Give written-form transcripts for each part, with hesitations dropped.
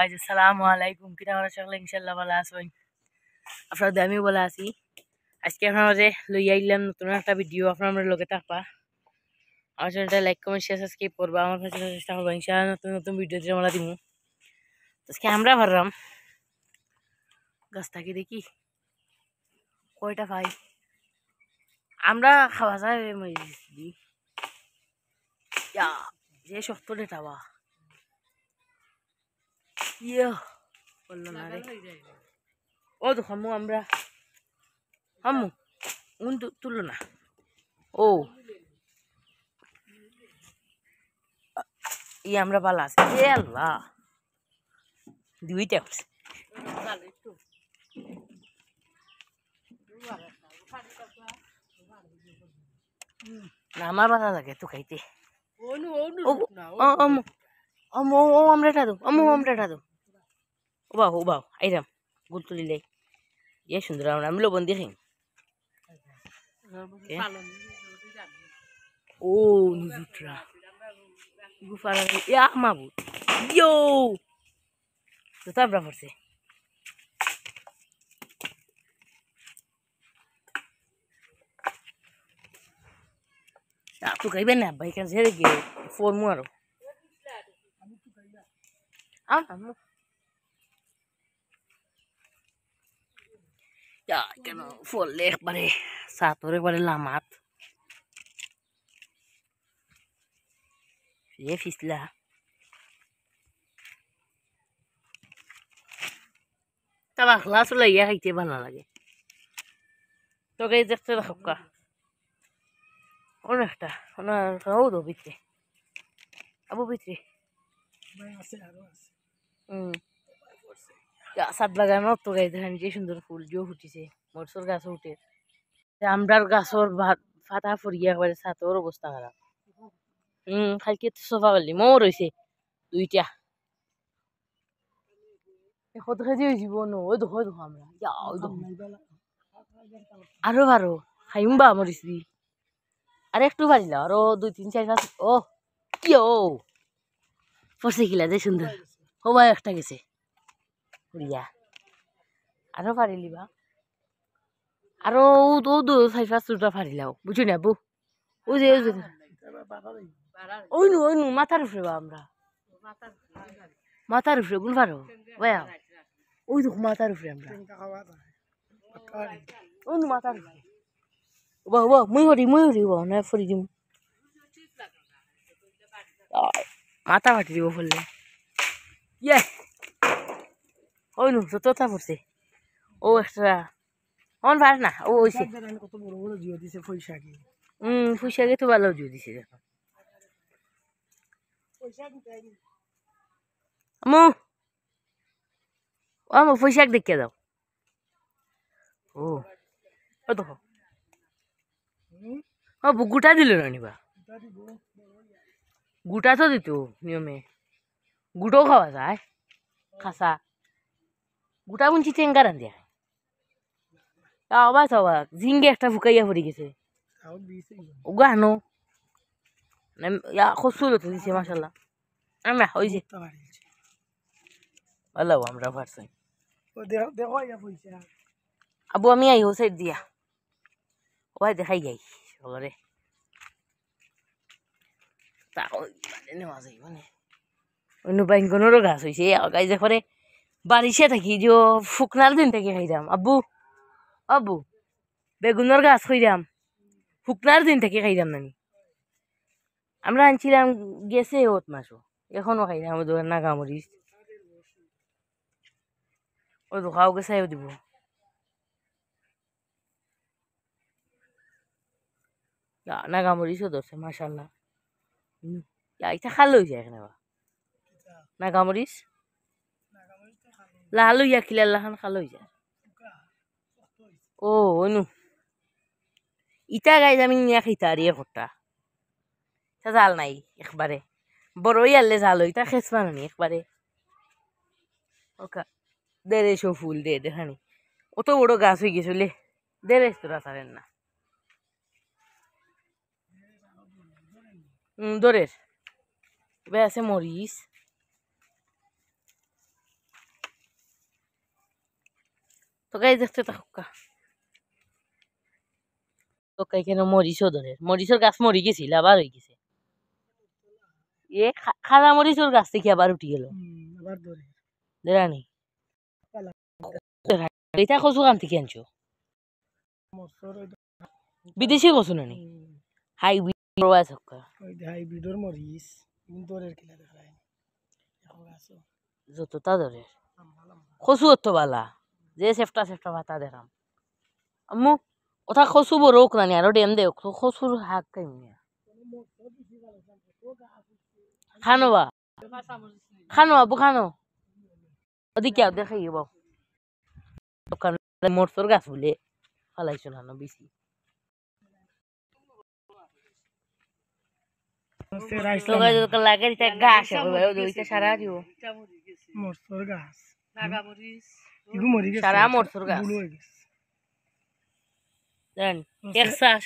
Guys আসসালামু আলাইকুম কিনা আমরা সকলে ইনশাআল্লাহ ভালো আছেন আপনাদের আমি ভালো আছি আজকে আপনার মাঝে লই আইলাম নতুন একটা ভিডিও আপনাদের লগে থাকবা আমার চ্যানেলটা লাইক কমেন্ট শেয়ার সাবস্ক্রাইব করবা আমার কাছে চেষ্টা করবা ইনশাআল্লাহ নতুন নতুন ভিডিও দিয়ে আমরা দিমু আজকে আমরা ভাবলাম গাছটাকে দেখি কয়টা পাই আমরা খাওয়া যায় দি ইয়া যে শক্ত দেটাবা ইয়া বললো না রে ও তো হামু আমরা হামু উন তুলো না ও ই আমরা পালা আছে এ আল্লাহ দুইটা না আমার বাধা লাগে তো খাইতে আমরাটা দো আমরাটা দো ও বাউ আইরাম গুল তুলিলে ইয়ে সুন্দর আমি লবণ দিয়ে খাই ও নুজুটরা গুফারা ইয়া মাবুত ইয়ো তো তাবরা পড়ছে tu kai ben na bai kan zere ge for mu aro amu ya কেন ফলে একবারে সাতরে একবারে লামাত ये फिसला तबा खलास लइया खाइते ভালো লাগে তো গাইস দেখতে দেখো কা অনেকটা না খাও দো ভিতরে আবু ভিতরে আছে আরো আছে সাত বাগানো তো গাইস দেখেন যে সুন্দর ফুল যে ফুটিছে মরসর গাছ উঠে আমরার গাছর ফাটা ফুরিয়া একবারে ছাতর অবস্থা খারাপ কালকে তো সোফা করলি মো রয়েছে দুইটা কত কেজি হয়ে জীবন ওই দেখো দেখো আমরা আরো আরো খাইম বা মরিসি আর একটু পারিল আরো 2 3 4 5 ও কি ও পড়ছে কিলা যে সুন্দর সবাই একটা গেছে ফুরিয়া আরো পারিলি বা আরো ও 2 4 5টা পারিলাও বুঝি না বউ ওই যে ওই নু মাথার উপরে বা আমরা মাথার উপরে গুল পারো ভাইয়া ওই দেখো মাথার উপরে আমরা ওই নু মাথার উপরে বাবা মুই হরি বা না ফরি দিম মাথা ফাটি দিব ফুললে ইয়ে ওই নু তোতা পড়ছে ও এক্সট্রা অন পার না ও হইছে কত বড় বড় জিও দিছে পয়সাকে পয়সাকে তো ভালো জিও দিছে দেখো আমু পয়সা দেখে দাও ও ও দেখো ও গুটা দিল না নিবা গুটা তো দিত নিয়মে গুটো খাওয়া যায় খাসা গুটা বুনছি চেঙ্গা রান্ধিয়া আবার সবাক ঝিঙ্গে একটা ফুকাইয়া পড়ে গেছে ওগা আনো খুবসুরত তো দিছে মাসাল্লাহ আমরা ওই যে ভালো আমরা পারছি আবু আমি আই ও সাইড দিয়া ওই দেখাই যাই সকলে নেওয়া যাই মানে অন্য বাইকনেরও গাছ হয়েছে গাই যে করে বারিশে থাকি যে শুকনার দিন থেকে খাইলাম আব্বু আব্বু বেগুনের গাছ খাইলাম শুকনার দিন থেকে খাইলাম নানি আমরা আনছিলাম গেছে ওত মাসও এখনো খাইলাম ওদের নাগামরিচ ও তো খাও গেছাইও দিব নাগামরিচও ধরছে মাসাল্লাহ এটা খালো হয়েছে এখানে নাগামরিচ লাল হইয়া খিলার লাখান খালো হয়ে যায় ও অনু ইটা গাইজ আমি নিয়ে খাইতা আর ইয়ে করতা জাল নাই একবারে বড়ই আনলে জাল ইটা খেস মানানি একবারে ওকা দেড়শো ফুল দে দেখানি অত বড় গাছ হয়ে গেছিল দেড় তোরা ছাড়েন না দরের এবার আছে মরিচ তো গাই দেখতে থাকা তো এখানে মরিচও ধরে মরিচের গাছ মরি গেছিল আবার হয়ে গেছে এ খালা মরিচের গাছ থেকে আবার উঠে গেল দেরানি এটা কচু কান থেকে আনছো বিদেশি কচু নানি হাইব্রিডর মরিচ দরের কিলা দেখায় যতটা ধরে কচু অত বালা যে চেষ্টা চেষ্টা ভাতা দেখাম আম্মু ওটা কচু বড় হোক নানি আরো ডেম দে কচুর হাক কাইমি খানো বা খানো আবু খানো ওদিকে দেখাই বাবু দোকান মরসর গাছ বলে ফালাইছো না বেশি লাগে গাছ সারা দিব মরসর গাছ সারা মরসর গাছ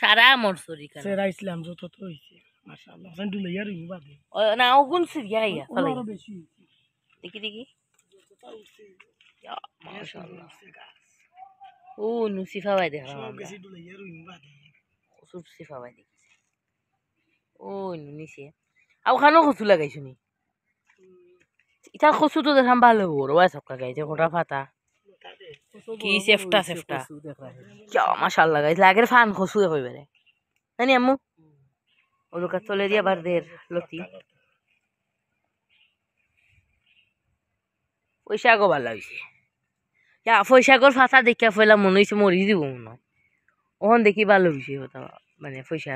সারা মরসরি রাইছিলাম যত তো হইছে মাশাআল্লাহ সন্ডু লইয়া রইনি বাদে না ও কোন সিরিয়া ইয়া ফালাই দেখি দেখি মাশাআল্লাহ ও নুসিফা ভাই দেখলাম সিফা ভাই দেখি ও নিছে আও খানো কচু লাগাইছো নি ইটা কচু তো দেখাম ভালো বড় ওয়া সক্কা গাইছে গোটা ফাতা কি সেফটা সেফটা মাশাআল্লাহ গাইছে লাগের ফান কচু কইবারে জানি আম্মু ও লোকা চলে দিয়া বার দের লতি পয়সা গো ভালো হইছে ইয়া পয়সাগর ফাতা দেখা ফেলা মনে হইছে মরি দিব মনে ওহন দেখি ভালো হইছে কথা মানে পয়সা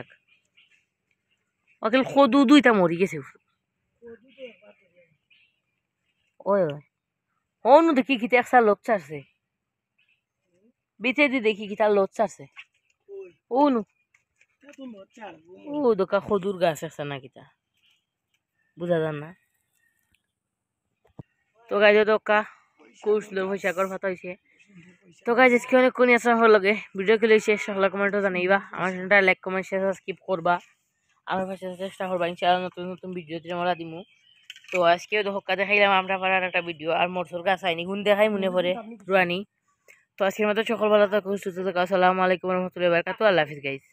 অকেল খদু দুইটা মরি গেছে ওই ওই হনু দেখি কি একটা লোক চারছে বিতে দি দেখি কি তার লোক চারছে ওনু ও দোকা খদুর গাছ আছে না কিতা বুঝা যান না তো গাইজ দোকা কুসলো পয়সাগর ফাতা হইছে তো গাইজ আজকে অনেক কোন আসা হল লগে ভিডিও কে লইছে সকল কমেন্টও জানাইবা আমার চ্যানেলটা লাইক কমেন্ট শেয়ার সাবস্ক্রাইব করবা আমার পাশে চেষ্টা করবা ইনশাআল্লাহ নতুন নতুন ভিডিও তোমরা দিমু তো আজকে হক্কা দেখাইলাম আমরা পাড়ার একটা ভিডিও আর মরসর গাছ আইনি গুণ দেখাই মনে পড়ে রুয়ানি তো আজকের মতো সকল ভালো থাকো সুস্থ থাকো আসসালামু আলাইকুম রহমতুল্লাহি ওয়া বারাকাতুহু আল্লাহ হাফেজ গাইস।